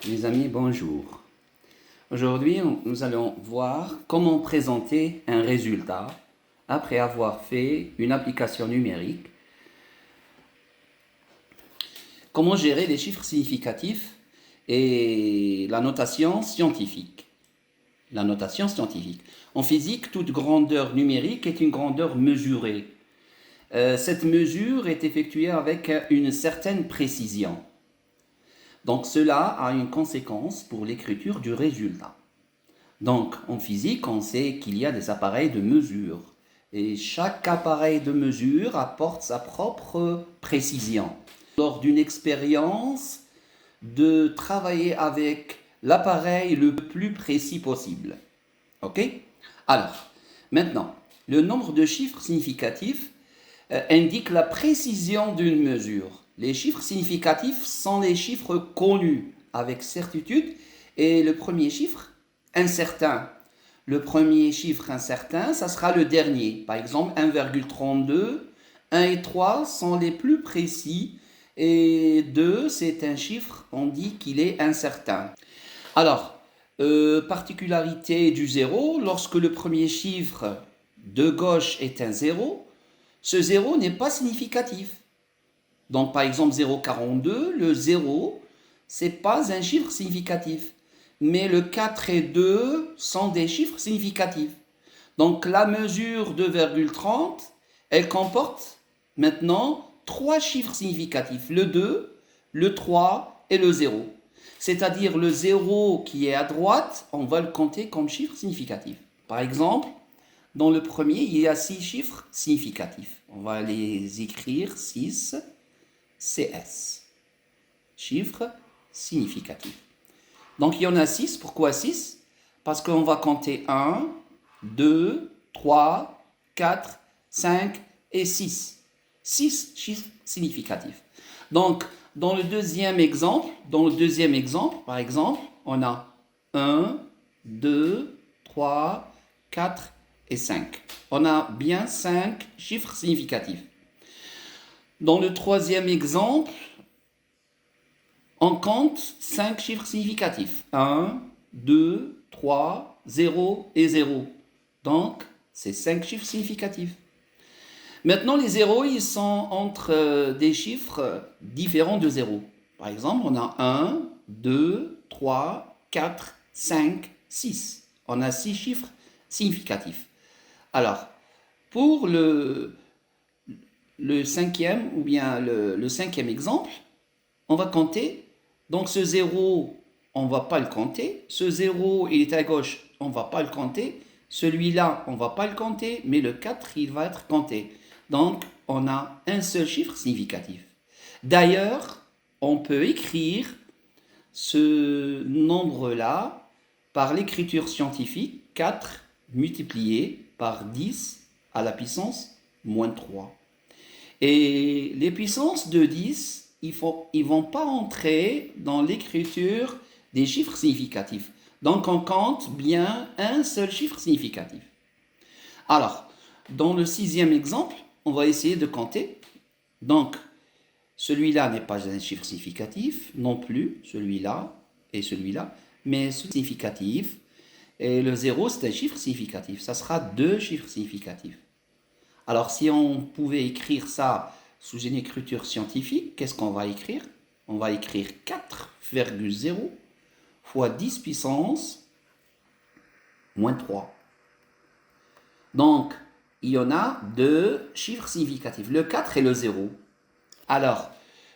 Mes amis, bonjour. Aujourd'hui, nous allons voir comment présenter un résultat après avoir fait une application numérique. Comment gérer les chiffres significatifs et la notation scientifique. La notation scientifique. En physique, toute grandeur numérique est une grandeur mesurée. Cette mesure est effectuée avec une certaine précision. Donc cela a une conséquence pour l'écriture du résultat. Donc en physique, on sait qu'il y a des appareils de mesure. Et chaque appareil de mesure apporte sa propre précision. Lors d'une expérience, de travailler avec l'appareil le plus précis possible. Ok? Alors, maintenant, le nombre de chiffres significatifs indique la précision d'une mesure. Les chiffres significatifs sont les chiffres connus avec certitude et le premier chiffre incertain. Le premier chiffre incertain, ça sera le dernier. Par exemple, 1,32, 1 et 3 sont les plus précis et 2, c'est un chiffre, on dit qu'il est incertain. Alors, particularité du 0, lorsque le premier chiffre de gauche est un 0, ce 0 n'est pas significatif. Donc par exemple 0,42, le 0, c'est pas un chiffre significatif. Mais le 4 et 2 sont des chiffres significatifs. Donc la mesure 2,30, elle comporte maintenant trois chiffres significatifs. Le 2, le 3 et le 0. C'est-à-dire le 0 qui est à droite, on va le compter comme chiffre significatif. Par exemple, dans le premier, il y a 6 chiffres significatifs. On va les écrire 6 CS. Chiffres significatifs. Donc il y en a 6. Pourquoi 6? Parce qu'on va compter 1, 2, 3, 4, 5 et 6. 6 chiffres significatifs. Donc dans le deuxième exemple, par exemple, on a 1, 2, 3, 4 et 5. On a bien 5 chiffres significatifs. Dans le troisième exemple, on compte 5 chiffres significatifs. 1, 2, 3, 0 et 0. Donc, c'est 5 chiffres significatifs. Maintenant, les zéros, ils sont entre des chiffres différents de 0. Par exemple, on a 1, 2, 3, 4, 5, 6. On a 6 chiffres significatifs. Alors, pour le cinquième ou bien le cinquième exemple, on va compter. Donc ce 0, on ne va pas le compter. Ce 0, il est à gauche, on ne va pas le compter. Celui-là, on ne va pas le compter, mais le 4, il va être compté. Donc, on a un seul chiffre significatif. D'ailleurs, on peut écrire ce nombre-là par l'écriture scientifique, 4 multiplié par 10 à la puissance moins 3. Et les puissances de 10, ils ne vont pas entrer dans l'écriture des chiffres significatifs. Donc on compte bien un seul chiffre significatif. Alors, dans le sixième exemple, on va essayer de compter. Donc, celui-là n'est pas un chiffre significatif, non plus celui-là et celui-là, mais significatif. Et le 0, c'est un chiffre significatif. Ça sera 2 chiffres significatifs. Alors, si on pouvait écrire ça sous une écriture scientifique, qu'est-ce qu'on va écrire? On va écrire 4,0 fois 10 puissance moins 3. Donc, il y en a 2 chiffres significatifs, le 4 et le 0. Alors,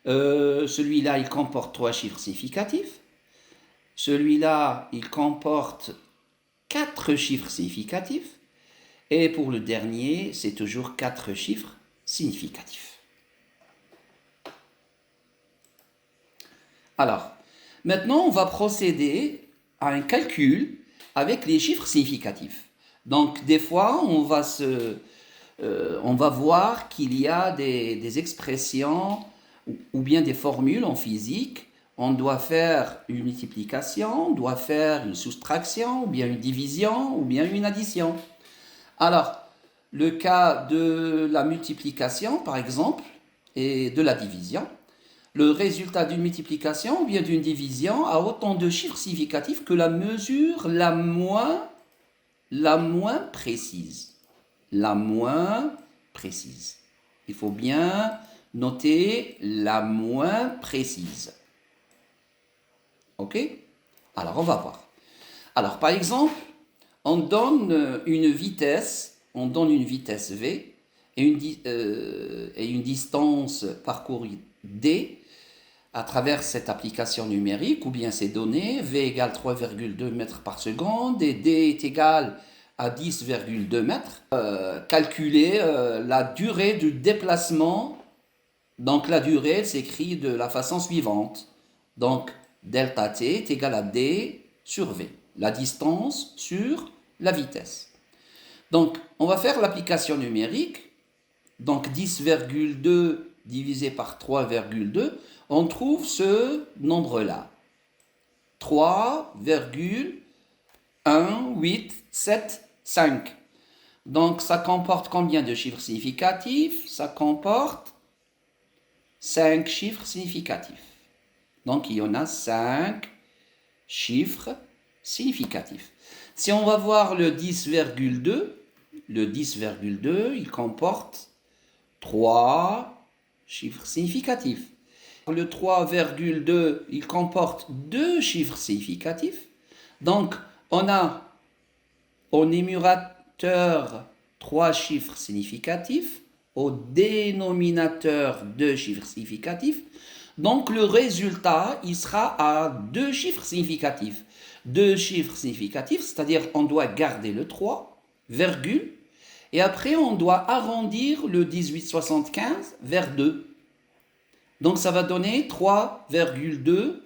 celui-là, il comporte 3 chiffres significatifs. Celui-là, il comporte 4 chiffres significatifs. Et pour le dernier, c'est toujours 4 chiffres significatifs. Alors, maintenant, on va procéder à un calcul avec les chiffres significatifs. Donc, des fois, on va voir qu'il y a des expressions ou bien des formules en physique. On doit faire une multiplication, on doit faire une soustraction, ou bien une division, ou bien une addition. Alors, le cas de la multiplication, par exemple, et de la division. le résultat d'une multiplication ou bien d'une division a autant de chiffres significatifs que la mesure la moins précise. La moins précise. Il faut bien noter la moins précise. Ok? Alors, on va voir. Alors, par exemple, on donne une vitesse V et une distance parcourue D à travers cette application numérique ou bien ces données. V égale 3,2 mètres par seconde et D est égal à 10,2 mètres. Calculer la durée du déplacement. Donc la durée, elle s'écrit de la façon suivante. Donc delta t est égal à D sur V. La distance sur la vitesse. Donc on va faire l'application numérique. Donc 10,2 divisé par 3,2, on trouve ce nombre-là. 3,1875. Donc ça comporte combien de chiffres significatifs? Ça comporte 5 chiffres significatifs. Donc il y en a 5 chiffres significatifs. Si on va voir le 10,2, il comporte 3 chiffres significatifs. Le 3,2, il comporte 2 chiffres significatifs. Donc, on a au numérateur 3 chiffres significatifs, au dénominateur 2 chiffres significatifs. Donc, le résultat, il sera à 2 chiffres significatifs. 2 chiffres significatifs, c'est-à-dire on doit garder le 3, virgule, et après on doit arrondir le 1875 vers 2. Donc ça va donner 3,2,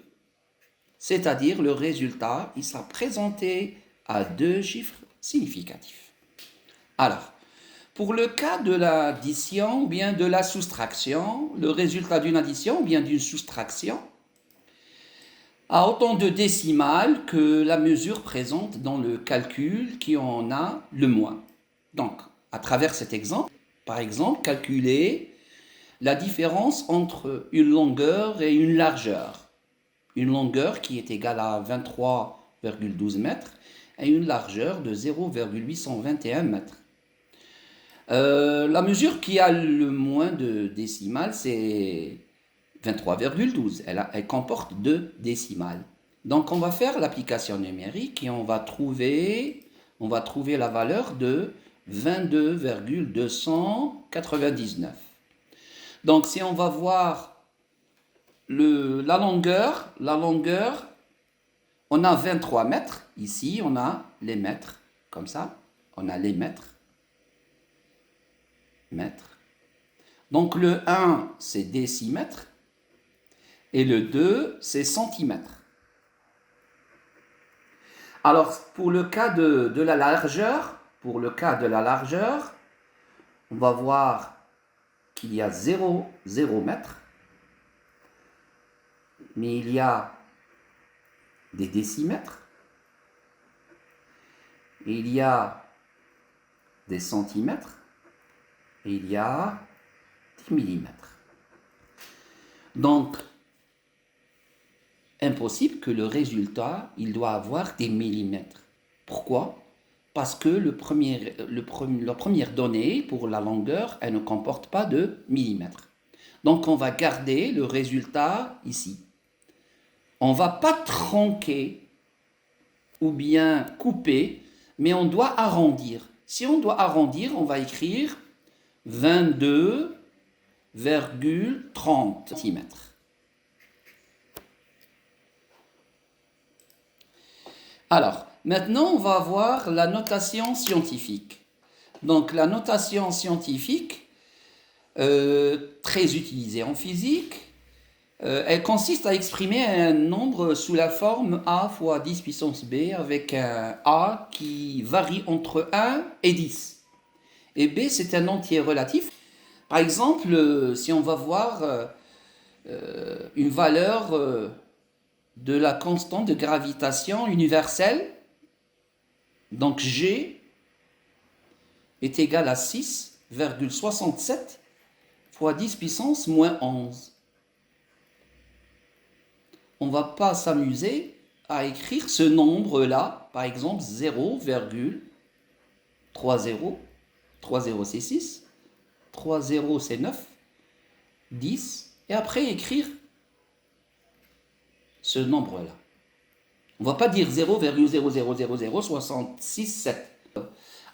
c'est-à-dire le résultat, il sera présenté à 2 chiffres significatifs. Alors, pour le cas de l'addition ou bien de la soustraction, le résultat d'une addition ou bien d'une soustraction a autant de décimales que la mesure présente dans le calcul qui en a le moins. Donc, à travers cet exemple, par exemple, calculer la différence entre une longueur et une largeur. Une longueur qui est égale à 23,12 mètres et une largeur de 0,821 mètres. La mesure qui a le moins de décimales, c'est 23,12. Elle comporte 2 décimales. Donc on va faire l'application numérique et on va trouver la valeur de 22,299. Donc si on va voir la longueur, on a 23 mètres. Ici, on a les mètres, comme ça. On a les mètres. Donc le 1, c'est décimètre. Et le 2, c'est centimètre. Alors, pour le cas de la largeur, on va voir qu'il y a 0 mètres, mais il y a des décimètres, et il y a des centimètres, et il y a des millimètres. Donc, impossible que le résultat, il doit avoir des millimètres. Pourquoi? Parce que la première donnée pour la longueur, elle ne comporte pas de millimètres. Donc on va garder le résultat ici. On ne va pas tronquer ou bien couper, mais on doit arrondir. Si on doit arrondir, on va écrire 22,30 cm. Alors, maintenant, on va voir la notation scientifique. Donc, la notation scientifique, très utilisée en physique, elle consiste à exprimer un nombre sous la forme a fois 10 puissance b avec un a qui varie entre 1 et 10. Et b, c'est un entier relatif. Par exemple, si on va voir une valeur de la constante de gravitation universelle, donc G est égal à 6,67 fois 10 puissance moins 11. on ne va pas s'amuser à écrire ce nombre-là, par exemple 0,30, 30 c'est 6, 30 c'est 9, 10, et après écrire ce nombre-là. On ne va pas dire 0,0000067.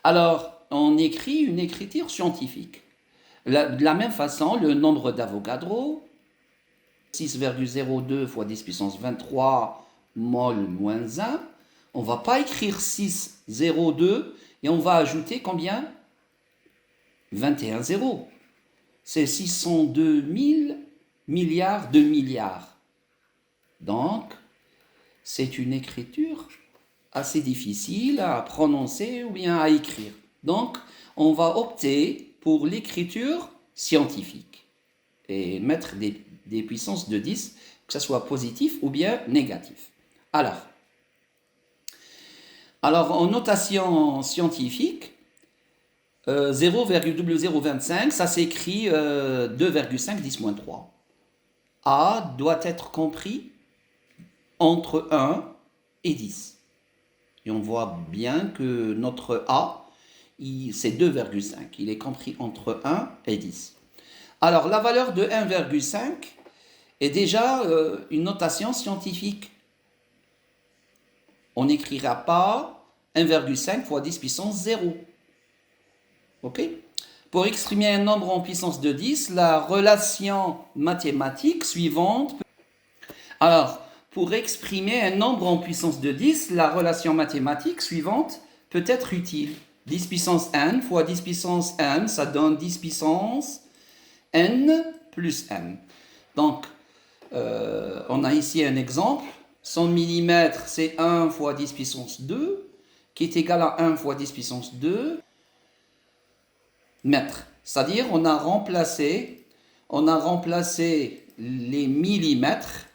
Alors, on écrit une écriture scientifique. De la même façon, le nombre d'Avogadro, 6,02 fois 10 puissance 23 mol moins 1, on ne va pas écrire 6,02 et on va ajouter combien? 21 zéros. C'est 602 000 milliards de milliards. Donc, c'est une écriture assez difficile à prononcer ou bien à écrire. Donc, on va opter pour l'écriture scientifique et mettre des puissances de 10, que ce soit positif ou bien négatif. Alors en notation scientifique, 0,0025, ça s'écrit 2,5 10-3. A doit être compris entre 1 et 10. Et on voit bien que notre A, c'est 2,5. Il est compris entre 1 et 10. Alors, la valeur de 1,5 est déjà une notation scientifique. On n'écrira pas 1,5 fois 10 puissance 0. OK? Pour exprimer un nombre en puissance de 10, la relation mathématique suivante. Alors, pour exprimer un nombre en puissance de 10, la relation mathématique suivante peut être utile. 10 puissance n fois 10 puissance n, ça donne 10 puissance n plus m. Donc, on a ici un exemple. 100 mm, c'est 1 fois 10 puissance 2, qui est égal à 1 fois 10 puissance 2 mètres. C'est-à-dire, on a remplacé les millimètres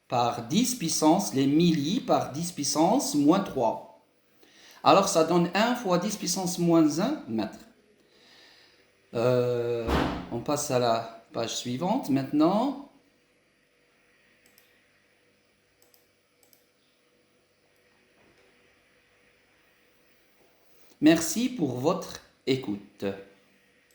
par 10 puissance, les milli par 10 puissance moins 3. Alors, ça donne 1 fois 10 puissance moins 1 mètre. On passe à la page suivante maintenant. Merci pour votre écoute.